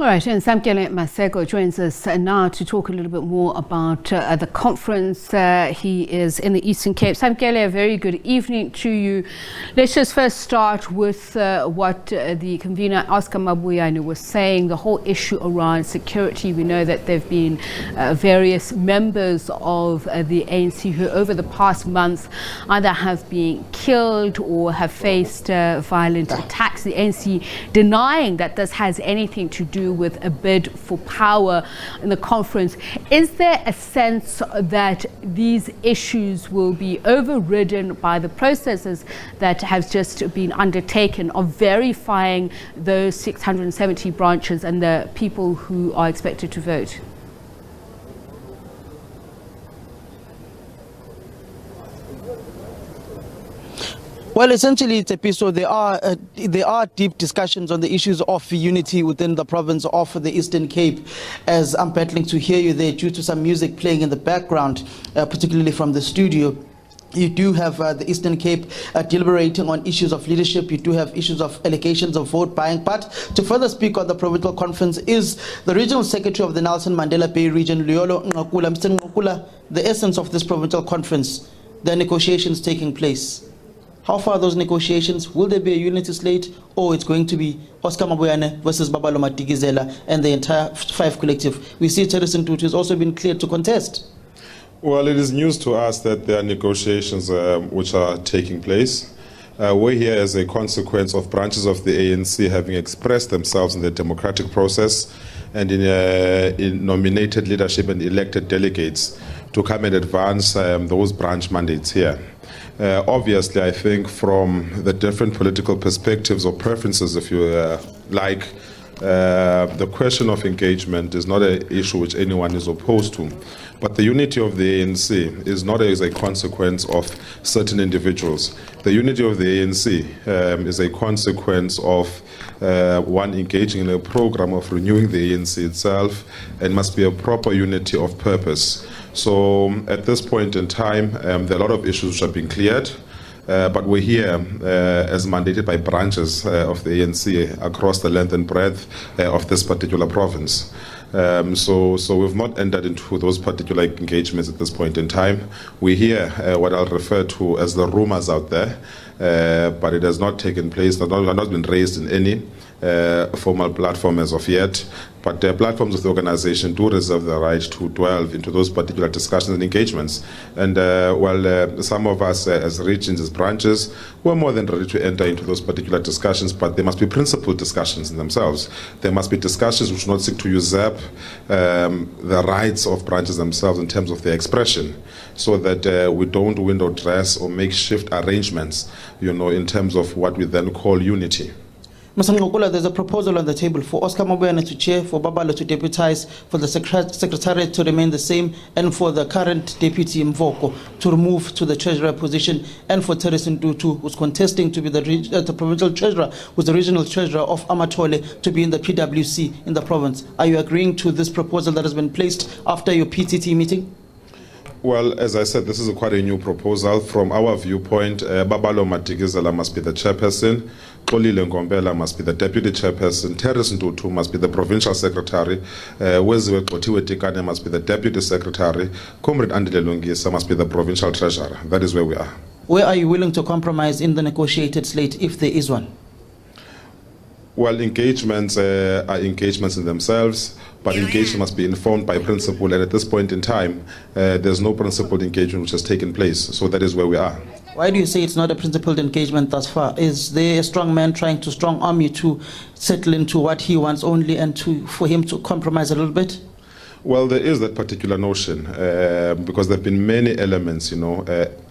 All right, and Samkelo Maseko joins us now to talk a little bit more about the conference. He is in the Eastern Cape. Samkelo, a very good evening to you. Let's just first start with what the convener, Oscar Mabuyane, was saying, the whole issue around security. We know that there have been various members of the ANC who over the past months either have been killed or have faced violent attacks. The ANC denying that this has anything to do with a bid for power in the conference. Is there a sense that these issues will be overridden by the processes that have just been undertaken of verifying those 670 branches and the people who are expected to vote? Well, essentially, it's a piece. So there are deep discussions on the issues of unity within the province of the Eastern Cape. As I'm battling to hear you there due to some music playing in the background, particularly from the studio. You do have the Eastern Cape deliberating on issues of leadership. You do have issues of allegations of vote buying. But to further speak on the Provincial Conference is the Regional Secretary of the Nelson Mandela Bay region, Luyolo Ngakula. Mr. Ngakula, the essence of this Provincial Conference, the negotiations taking place. How far are those negotiations? Will there be a unity slate, or it's going to be Oscar Mabuyane versus Babalo Matikizela and the entire 5 collective? We see Teresa Ntutu has also been cleared to contest. Well, it is news to us that there are negotiations which are taking place. We're here as a consequence of branches of the ANC having expressed themselves in the democratic process and in nominated leadership and elected delegates to come and advance those branch mandates here. Obviously, I think from the different political perspectives or preferences, if you like, the question of engagement is not an issue which anyone is opposed to. But the unity of the ANC is not as a consequence of certain individuals. The unity of the ANC is a consequence of one engaging in a program of renewing the ANC itself, and must be a proper unity of purpose. So at this point in time, there are a lot of issues which have been cleared, but we're here as mandated by branches of the ANC across the length and breadth of this particular province. So we've not entered into those particular engagements at this point in time. We hear what I'll refer to as the rumors out there, but it has not taken place, has not been raised in any formal platform as of yet. But the platforms of the organization do reserve the right to delve into those particular discussions and engagements. And some of us as regions, as branches, we're more than ready to enter into those particular discussions, but there must be principled discussions in themselves. There must be discussions which do not seek to usurp the rights of branches themselves in terms of their expression, so that we don't window dress or make shift arrangements, in terms of what we then call unity. Mr. Ngakula, there's a proposal on the table for Oscar Mabuyane to chair, for Babalo to deputize, for the secretariat to remain the same, and for the current deputy Mvoko to move to the treasurer position, and for Teresa Ntutu, who's contesting to be the provincial treasurer, who's the regional treasurer of Amatole, to be in the PWC in the province. Are you agreeing to this proposal that has been placed after your PTT meeting? Well, as I said, this is quite a new proposal. From our viewpoint, Babalo Matikizela must be the chairperson, Xolile Ngombela must be the deputy chairperson, Teresa Ntutu must be the provincial secretary, Weziwe Gxothiwe Tikane must be the deputy secretary, Comrade Andile Lungisa must be the provincial treasurer. That is where we are. Where are you willing to compromise in the negotiated slate, if there is one? Well, engagements are engagements in themselves, but engagement must be informed by principle, and at this point in time, there's no principled engagement which has taken place, so that is where we are. Why do you say it's not a principled engagement thus far? Is there a strong man trying to strong arm you to settle into what he wants only, and for him to compromise a little bit? Well, there is that particular notion, because there have been many elements,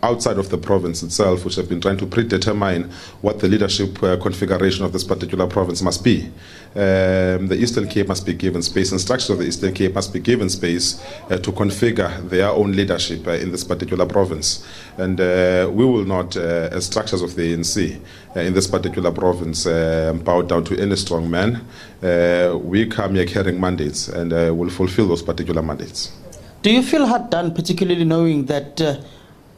outside of the province itself, which have been trying to predetermine what the leadership configuration of this particular province must be. The Eastern Cape must be given space, and structures of the Eastern Cape must be given space to configure their own leadership in this particular province. And we will not, as structures of the ANC in this particular province, bow down to any strong man. We come here carrying mandates, and will fulfill those particular mandates. Do you feel hard done, particularly knowing that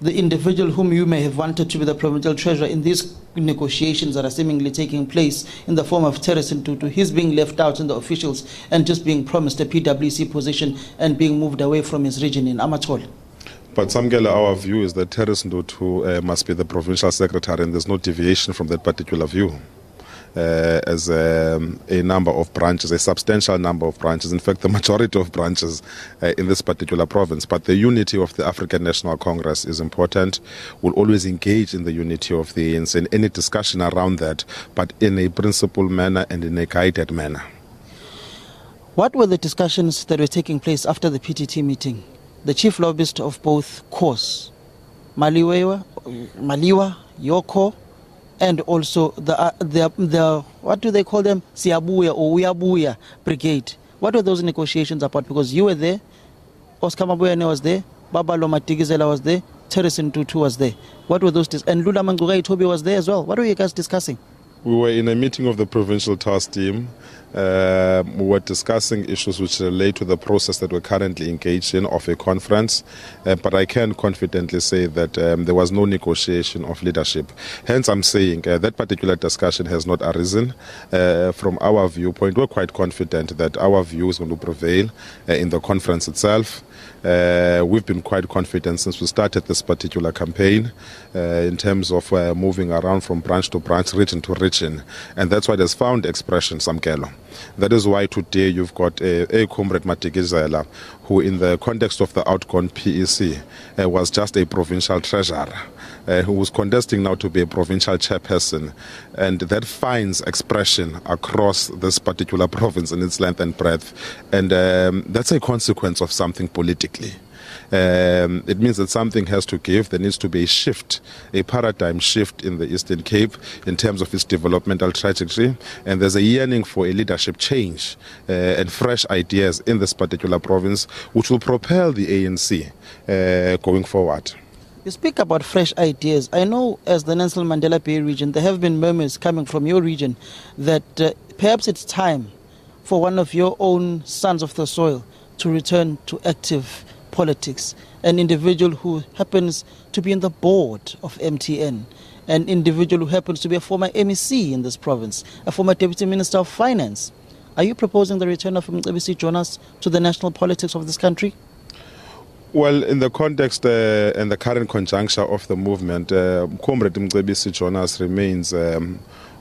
the individual whom you may have wanted to be the provincial treasurer in these negotiations that are seemingly taking place in the form of Terence Ntutu, he's being left out in the officials and just being promised a PwC position and being moved away from his region in Amatol. But Samkelo, our view is that Terence Ntutu must be the provincial secretary, and there's no deviation from that particular view. As a number of branches, a substantial number of branches, in fact the majority of branches in this particular province. But the unity of the African National Congress is important. We'll always engage in the unity of the ANC in any discussion around that, but in a principled manner and in a guided manner. What were the discussions that were taking place after the PTT meeting? The chief lobbyist of both cores, Maliwa, Yoko, and also the what do they call them? Siabuya or Uyabuya Brigade. What were those negotiations about? Because you were there, Oscar Mabuyane was there, Babalo Matigizela was there, Terence Ntutu was there. What were those and Lula Mangugai Tobi was there as well. What were you guys discussing? We were in a meeting of the Provincial Task Team. We were discussing issues which relate to the process that we're currently engaged in of a conference. But I can confidently say that there was no negotiation of leadership. Hence, I'm saying that particular discussion has not arisen. From our viewpoint, we're quite confident that our view is going to prevail in the conference itself. We've been quite confident since we started this particular campaign in terms of moving around from branch to branch, region to region, and that's what has found expression, Samkelo. That is why today you've got a comrade Matigizela, who in the context of the outgone PEC was just a provincial treasurer, who was contesting now to be a provincial chairperson, and that finds expression across this particular province in its length and breadth, and that's a consequence of something politically. It means that something has to give. There needs to be a shift, a paradigm shift in the Eastern Cape in terms of its developmental trajectory, and there's a yearning for a leadership change and fresh ideas in this particular province, which will propel the ANC going forward. You speak about fresh ideas. I know as the Nelson Mandela Bay region, there have been murmurs coming from your region that perhaps it's time for one of your own sons of the soil to return to active politics, an individual who happens to be in the board of MTN, an individual who happens to be a former MEC in this province, a former Deputy Minister of Finance. Are you proposing the return of SABC Jonas to the national politics of this country? Well, in the context and the current conjuncture of the movement, Comrade SABC Jonas remains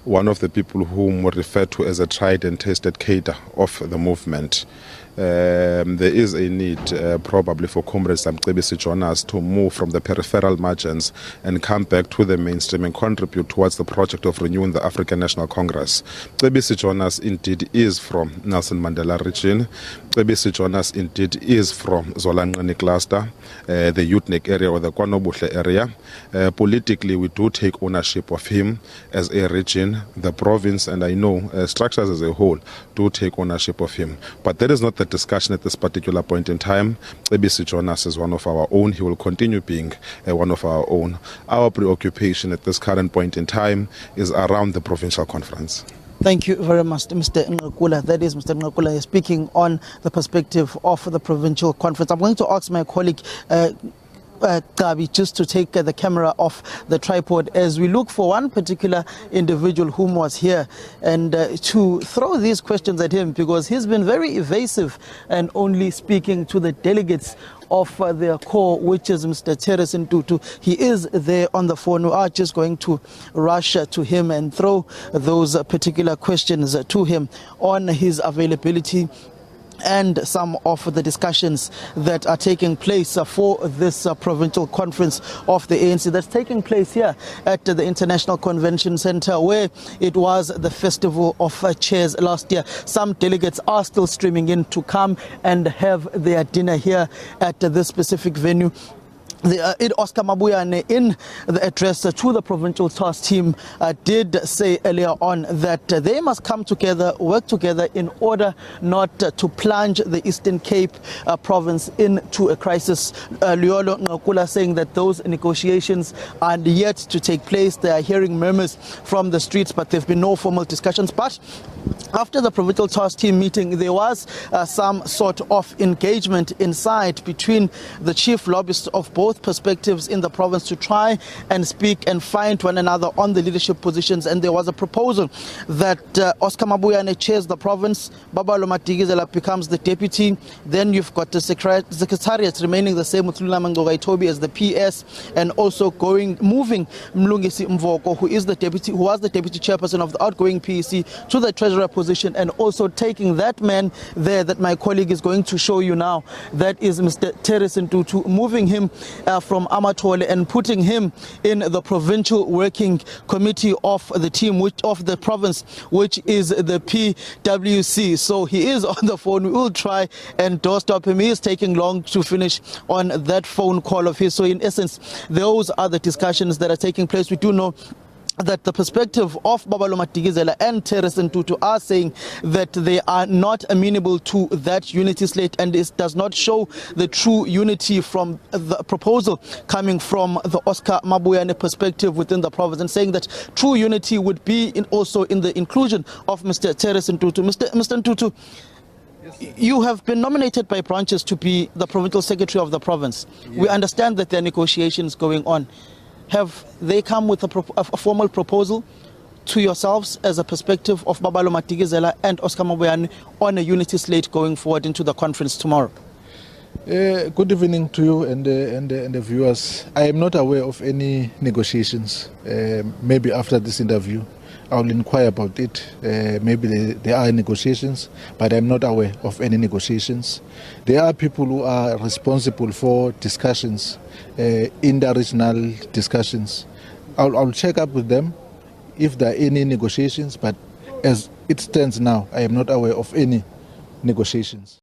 one of the people whom we refer to as a tried and tested cadre of the movement. There is a need probably for Comrade SABC Jonas to move from the peripheral margins and come back to the mainstream and contribute towards the project of renewing the African National Congress. SABC Jonas indeed is from Nelson Mandela region. SABC Jonas indeed is from Zolangani cluster, the Utnek area or the Kwanobuhle area. Politically, we do take ownership of him as a region, the province, and I know structures as a whole do take ownership of him. But that is not the discussion at this particular point in time. SABC Jonas is one of our own. He will continue being one of our own. Our preoccupation at this current point in time is around the provincial conference. Thank you very much, Mr. Ngakula. That is Mr. Ngakula speaking on the perspective of the provincial conference. I'm going to ask my colleague Gabi just to take the camera off the tripod as we look for one particular individual whom was here and to throw these questions at him, because he's been very evasive and only speaking to the delegates of their core, which is Mr. Terence Ntutu. He is there on the phone. We are just going to rush to him and throw those particular questions to him on his availability and some of the discussions that are taking place for this provincial conference of the ANC that's taking place here at the International Convention Center, where it was the Festival of Chairs last year. Some delegates are still streaming in to come and have their dinner here at this specific venue. Oscar Mabuyane, in the address to the Provincial Task Team, did say earlier on that they must come together, work together in order not to plunge the Eastern Cape province into a crisis. Luolo Ngakula saying that those negotiations are yet to take place. They are hearing murmurs from the streets, but there have been no formal discussions. But after the Provincial Task Team meeting, there was some sort of engagement inside between the chief lobbyists of both both perspectives in the province to try and speak and find one another on the leadership positions. And there was a proposal that Oscar Mabuyane chairs the province, Babalo Matigizela becomes the deputy. Then you've got the secretariat remaining the same with Lula Mangogaitobi as the PS, and also moving Mlungisi Mvoko, who was the deputy chairperson of the outgoing PEC, to the treasurer position, and also taking that man there that my colleague is going to show you now. That is Mr. Terence Ntutu, moving him from Amatole and putting him in the provincial working committee of the team, of the province, which is the PWC. So he is on the phone. We will try and doorstop him. He is taking long to finish on that phone call of his. So in essence, those are the discussions that are taking place. We do know that the perspective of Babalo Matigizela and Terence Ntutu are saying that they are not amenable to that unity slate, and this does not show the true unity from the proposal coming from the Oscar Mabuyane perspective within the province, and saying that true unity would be also in the inclusion of Mr. Terence Ntutu. Mr. Ntutu, you have been nominated by branches to be the provincial secretary of the province. Yeah. We understand that there are negotiations going on. Have they come with a formal proposal to yourselves as a perspective of Babalo Matigizela and Oscar Mabuyane on a unity slate going forward into the conference tomorrow? Good evening to you and the viewers. I am not aware of any negotiations. Maybe after this interview, I will inquire about it. Maybe there are negotiations, but I'm not aware of any negotiations. There are people who are responsible for discussions, inter-regional discussions. I'll check up with them if there are any negotiations, but as it stands now, I am not aware of any negotiations.